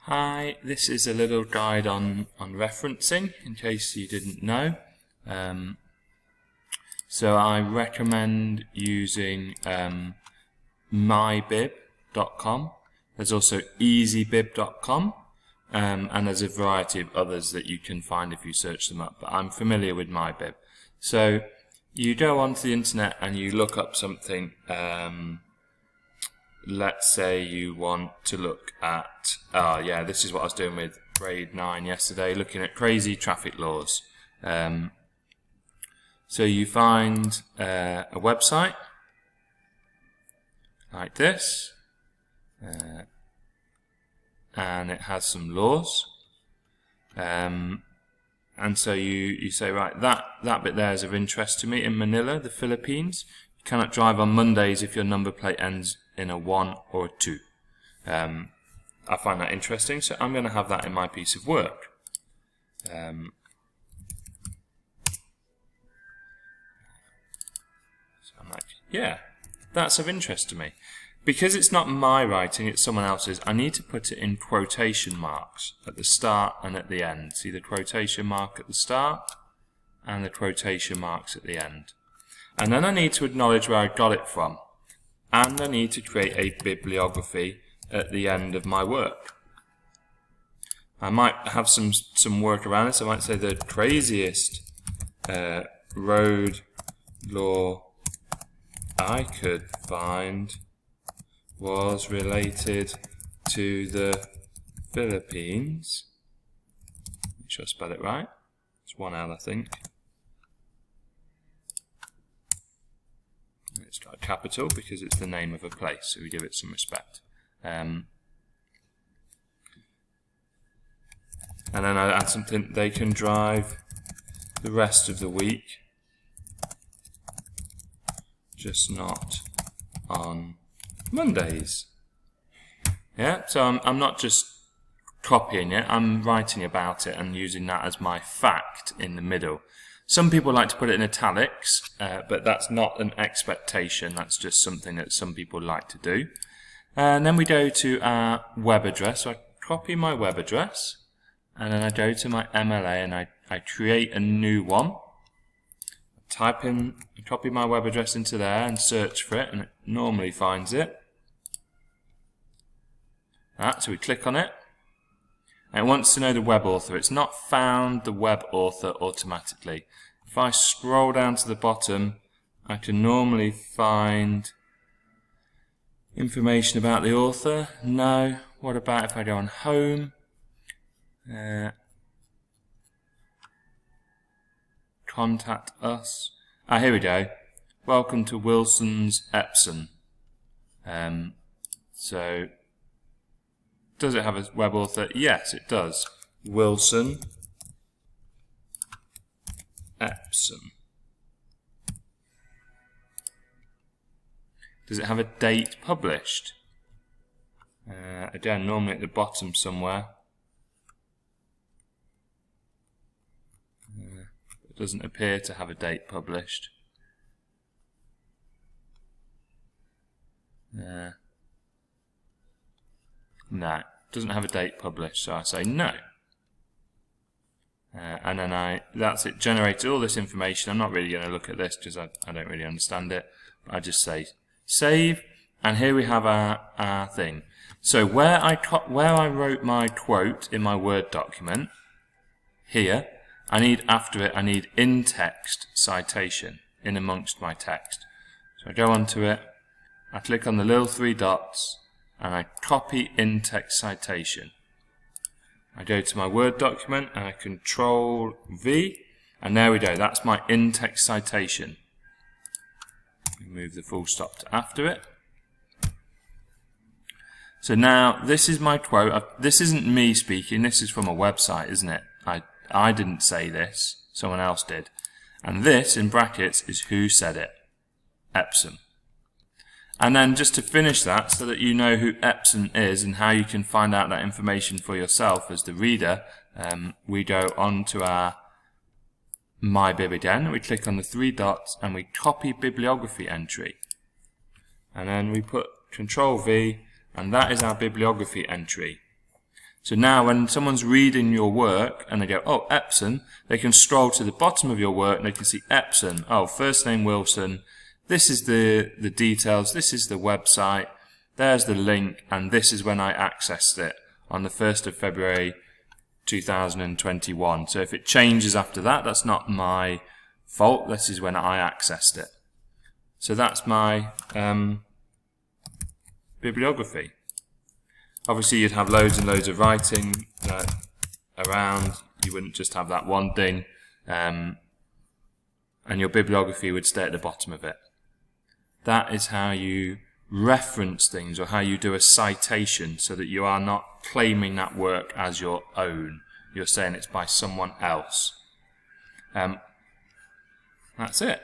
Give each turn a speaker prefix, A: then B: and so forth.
A: Hi, this is a little guide on referencing, in case you didn't know. So I recommend using mybib.com. There's also easybib.com, and there's a variety of others that you can find if you search them up, but I'm familiar with mybib. So you go onto the internet and you look up something. Let's say you want to look at, this is what I was doing with grade 9 yesterday, looking at crazy traffic laws. So you find a website like this, and it has some laws. And so you say, right, that bit there is of interest to me. In Manila, the Philippines, you cannot drive on Mondays if your number plate ends in a 1 or a 2. I find that interesting, so I'm going to have that in my piece of work. So I'm like, yeah, that's of interest to me. Because it's not my writing, it's someone else's, I need to put it in quotation marks at the start and at the end. See the quotation mark at the start and the quotation marks at the end. And then I need to acknowledge where I got it from. And I need to create a bibliography at the end of my work. I might have some work around this. I might say the craziest road law I could find was related to the Philippines. Make sure I spell it right. It's one L, I think. It's got a capital because it's the name of a place, so we give it some respect. And then I add something, they can drive the rest of the week, just not on Mondays. Yeah, so I'm not just copying it, I'm writing about it and using that as my fact in the middle. Some people like to put it in italics, but that's not an expectation, that's just something that some people like to do. And then we go to our web address. So I copy my web address, and then I go to my MLA and I create a new one. I copy my web address into there and search for it, and it normally finds it. So we click on it. And it wants to know the web author. It's not found the web author automatically. If I scroll down to the bottom, I can normally find information about the author. No. What about if I go on home? Contact us. Here we go. Welcome to Wilson's Epson. So does it have a web author? Yes, it does. Wilson Epson. Does it have a date published? Again, normally at the bottom somewhere. It doesn't appear to have a date published. No, it doesn't have a date published, so I say no. And then that's it, generated all this information. I'm not really going to look at this because I don't really understand it. I just say save, and here we have our thing. So where I wrote my quote in my Word document, here, I need in-text citation in amongst my text. So I go onto it, I click on the little 3 dots, and I copy in-text citation. I go to my Word document and I Control V, and there we go, that's my in-text citation. Move the full stop to after it. So now this is my quote. This isn't me speaking, this is from a website, isn't it? I didn't say this, someone else did. And this, in brackets, is who said it. Epson. And then just to finish that, so that you know who Epson is and how you can find out that information for yourself as the reader, we go on to our mybib again. We click on the 3 dots and we copy bibliography entry. And then we put Control V, and that is our bibliography entry. So now when someone's reading your work and they go, oh, Epson, they can scroll to the bottom of your work and they can see Epson. Oh, first name Wilson. This is the details. This is the website. There's the link. And this is when I accessed it on the 1st of February 2021. So if it changes after that, that's not my fault. This is when I accessed it. So that's my bibliography. Obviously, you'd have loads and loads of writing around. You wouldn't just have that one thing. And your bibliography would stay at the bottom of it. That is how you reference things, or how you do a citation, so that you are not claiming that work as your own. You're saying it's by someone else. That's it.